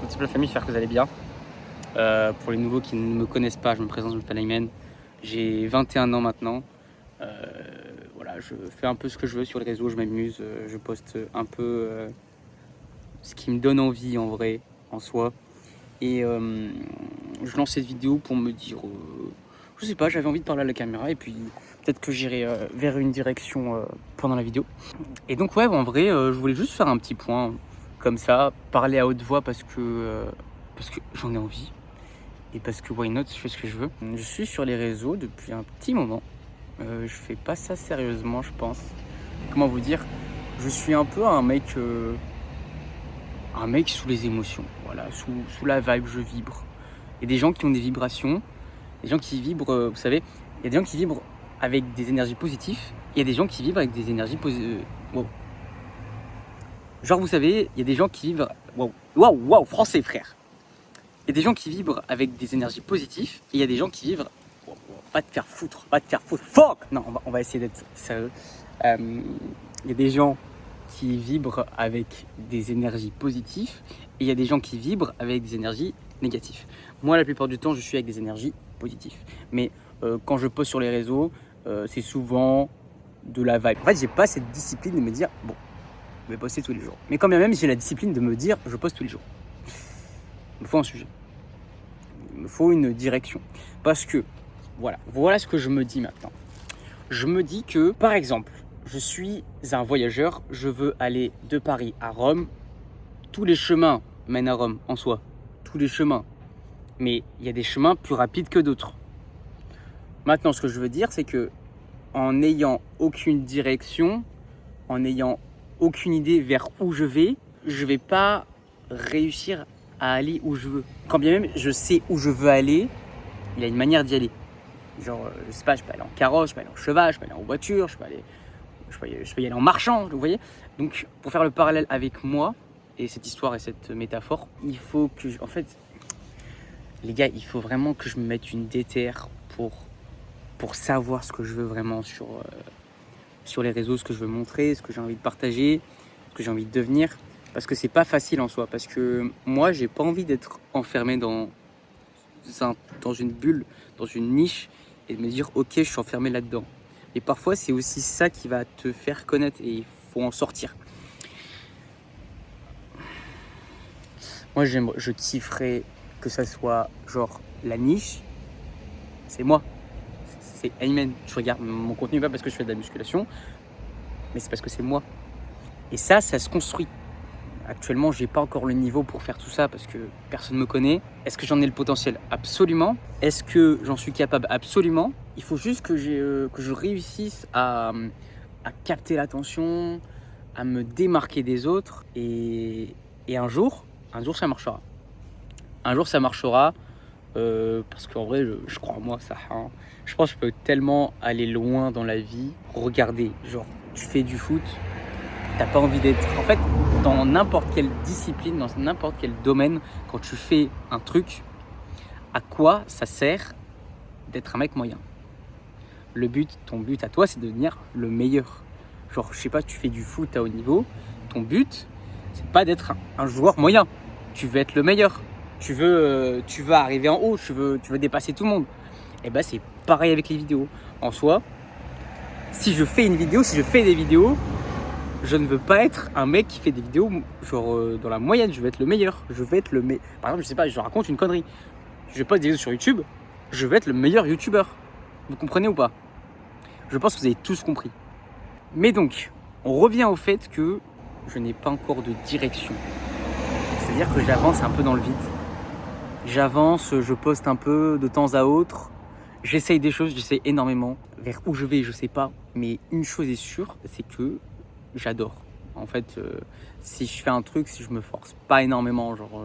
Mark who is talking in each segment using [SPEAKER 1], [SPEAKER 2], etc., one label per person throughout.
[SPEAKER 1] Toute la famille, j'espère que vous allez bien. Pour les nouveaux qui ne me connaissent pas, je me présente, je m'appelle Aymen. J'ai 21 ans maintenant. Voilà, je fais un peu ce que je veux sur les réseaux, je m'amuse, je poste un peu ce qui me donne envie en vrai, en soi. Et je lance cette vidéo pour me dire, je sais pas, j'avais envie de parler à la caméra et puis peut-être que j'irai vers une direction pendant la vidéo. Et donc ouais, en vrai, je voulais juste faire un petit point comme ça, parler à haute voix parce que j'en ai envie et parce que why not, je fais ce que je veux. Je suis sur les réseaux depuis un petit moment. Je fais pas ça sérieusement, je pense. Comment vous dire, je suis un peu un mec sous les émotions, voilà, sous la vibe, je vibre. Il y a des gens qui ont des vibrations, des gens qui vibrent, vous savez, il y a des gens qui vibrent avec des énergies positives, et il y a des gens qui vibrent avec des énergies wow. Genre, vous savez, il y a des gens qui vibrent, wow, français frère. Il y a des gens qui vibrent avec des énergies positives, et il y a des gens qui vibrent, va te faire foutre, fuck. Non, on va essayer d'être sérieux. Il y a des gens qui vibrent avec des énergies positives et il y a des gens qui vibrent avec des énergies négatives. Moi, la plupart du temps, je suis avec des énergies positives. Mais quand je poste sur les réseaux, c'est souvent de la vibe. En fait, j'ai pas cette discipline de me dire, bon, je vais poster tous les jours. Mais quand bien même, j'ai la discipline de me dire, je poste tous les jours. Il me faut un sujet. Il me faut une direction. Parce que, voilà ce que je me dis maintenant. Je me dis que, par exemple, je suis un voyageur, je veux aller de Paris à Rome. Tous les chemins mènent à Rome en soi. Tous les chemins. Mais il y a des chemins plus rapides que d'autres. Maintenant, ce que je veux dire, c'est que en n'ayant aucune direction, en n'ayant aucune idée vers où je vais pas réussir à aller où je veux. Quand bien même je sais où je veux aller, il y a une manière d'y aller. Genre, je sais pas, je peux aller en carrosse, je peux aller en cheval, je peux aller en voiture, je peux y aller en marchant, vous voyez. Donc, pour faire le parallèle avec moi et cette histoire et cette métaphore, il faut que, en fait, les gars, il faut vraiment que je me mette une déterre pour savoir ce que je veux vraiment sur les réseaux, ce que je veux montrer, ce que j'ai envie de partager, ce que j'ai envie de devenir. Parce que c'est pas facile en soi. Parce que moi, j'ai pas envie d'être enfermé dans une bulle, dans une niche et de me dire, ok, je suis enfermé là-dedans. Et parfois, c'est aussi ça qui va te faire connaître et il faut en sortir. Moi, je kifferais que ça soit genre la niche, c'est moi. C'est Aymen. Je regarde mon contenu pas parce que je fais de la musculation, mais c'est parce que c'est moi. Et ça se construit. Actuellement, j'ai pas encore le niveau pour faire tout ça parce que personne me connaît. Est-ce que j'en ai le potentiel? Absolument. Est-ce que j'en suis capable? Absolument. Il faut juste que je réussisse à capter l'attention, à me démarquer des autres. Et un jour, ça marchera. Un jour, ça marchera parce qu'en vrai, je crois en moi, ça. Hein. Je pense que je peux tellement aller loin dans la vie. Regardez, genre, tu fais du foot. T'as pas envie d'être... En fait, dans n'importe quelle discipline, dans n'importe quel domaine, quand tu fais un truc, à quoi ça sert d'être un mec moyen? Ton but à toi, c'est de devenir le meilleur. Genre, je sais pas, tu fais du foot à haut niveau, ton but, c'est pas d'être un joueur moyen. Tu veux être le meilleur. Tu veux arriver en haut, tu veux dépasser tout le monde. Et ben, c'est pareil avec les vidéos. En soi, si je fais des vidéos, je ne veux pas être un mec qui fait des vidéos genre dans la moyenne, je veux être le meilleur. Par exemple, je sais pas, je raconte une connerie. Je poste des vidéos sur YouTube, je veux être le meilleur youtubeur. Vous comprenez ou pas? Je pense que vous avez tous compris. Mais donc, on revient au fait que je n'ai pas encore de direction. C'est-à-dire que j'avance un peu dans le vide. J'avance, je poste un peu de temps à autre. J'essaye des choses, j'essaye énormément. Vers où je vais, je sais pas. Mais une chose est sûre, c'est que j'adore. En fait, si je fais un truc, si je me force pas énormément, genre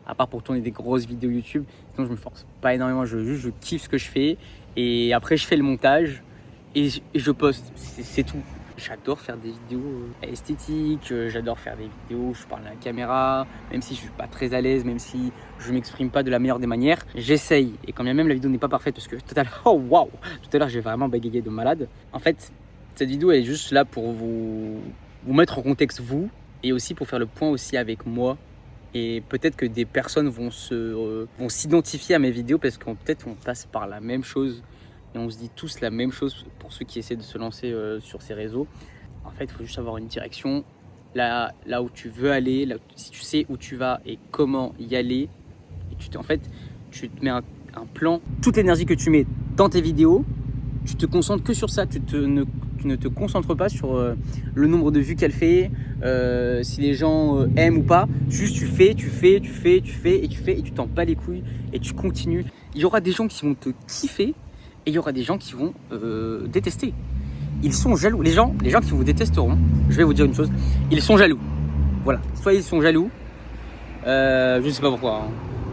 [SPEAKER 1] à part pour tourner des grosses vidéos YouTube, sinon je me force pas énormément, je kiffe ce que je fais et après je fais le montage et je poste, c'est tout. J'adore faire des vidéos esthétiques, j'adore faire des vidéos où je parle à la caméra, même si je suis pas très à l'aise, même si je m'exprime pas de la meilleure des manières, j'essaye. Et quand bien même la vidéo n'est pas parfaite parce que tout à l'heure j'ai vraiment bégayé de malade. En fait, cette vidéo elle est juste là pour vous mettre en contexte vous et aussi pour faire le point aussi avec moi Et peut-être que des personnes vont s'identifier à mes vidéos parce qu'on peut-être on passe par la même chose et on se dit tous la même chose pour ceux qui essaient de se lancer sur ces réseaux. En fait, il faut juste avoir une direction, là où tu veux aller, si tu sais où tu vas et comment y aller. Et tu te mets un plan. Toute l'énergie que tu mets dans tes vidéos, tu te concentres que sur ça. Tu ne te concentres pas sur le nombre de vues qu'elle fait, si les gens aiment ou pas. Juste tu fais et tu t'en bats les couilles et tu continues. Il y aura des gens qui vont te kiffer et il y aura des gens qui vont détester. Ils sont jaloux. Les gens qui vous détesteront, je vais vous dire une chose, ils sont jaloux. Voilà, soit ils sont jaloux, je sais pas pourquoi. Hein.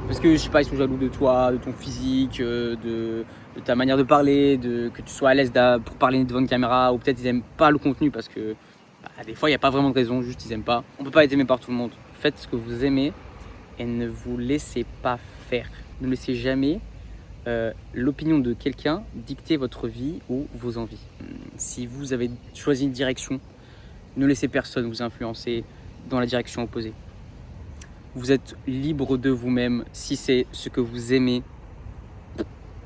[SPEAKER 1] Parce que je sais pas, ils sont jaloux de toi, de ton physique, de ta manière de parler, que tu sois à l'aise pour parler devant une caméra, ou peut-être ils aiment pas le contenu parce que des fois il n'y a pas vraiment de raison, juste ils aiment pas. On peut pas être aimé par tout le monde. Faites ce que vous aimez et ne vous laissez pas faire. Ne laissez jamais l'opinion de quelqu'un dicter votre vie ou vos envies. Si vous avez choisi une direction, ne laissez personne vous influencer dans la direction opposée. Vous êtes libre de vous-même. Si c'est ce que vous aimez,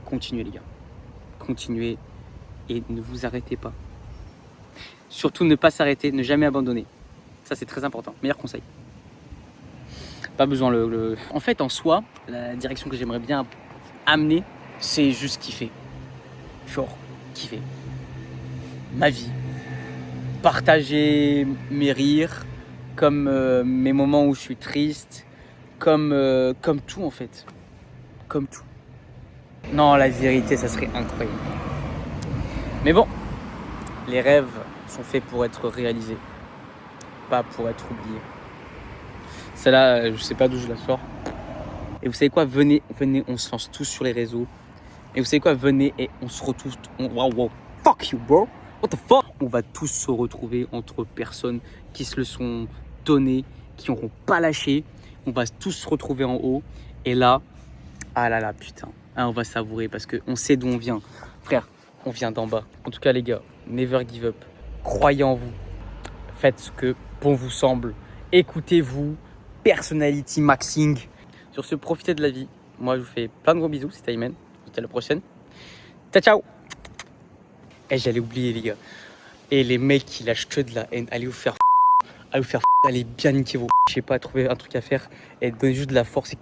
[SPEAKER 1] continuez les gars. Continuez et ne vous arrêtez pas. Surtout ne pas s'arrêter, ne jamais abandonner. Ça c'est très important. Meilleur conseil. Pas besoin En fait, en soi, la direction que j'aimerais bien amener, c'est juste kiffer. Genre, kiffer. Ma vie. Partager mes rires, comme mes moments où je suis triste, comme tout en fait. Comme tout. Non, la vérité, ça serait incroyable. Mais bon, les rêves sont faits pour être réalisés, pas pour être oubliés. Celle-là, je sais pas d'où je la sors. Et vous savez quoi, venez, on se lance tous sur les réseaux. Et vous savez quoi, venez et on se retrouve. Wow, fuck you, bro. What the fuck? On va tous se retrouver entre personnes qui se le sont données, qui n'auront pas lâché. On va tous se retrouver en haut. Et là, ah là là, putain. On va savourer parce qu'on sait d'où on vient. Frère, on vient d'en bas. En tout cas, les gars, never give up. Croyez en vous. Faites ce que bon vous semble. Écoutez-vous. Personality maxing. Sur ce, profitez de la vie. Moi, je vous fais plein de gros bisous. C'était Ayman. Jusqu'à la prochaine. Ciao, ciao. Et j'allais oublier, les gars. Et les mecs qui lâchent que de la haine, allez vous faire allez bien niquer vos je sais pas, trouver un truc à faire et donner juste de la force et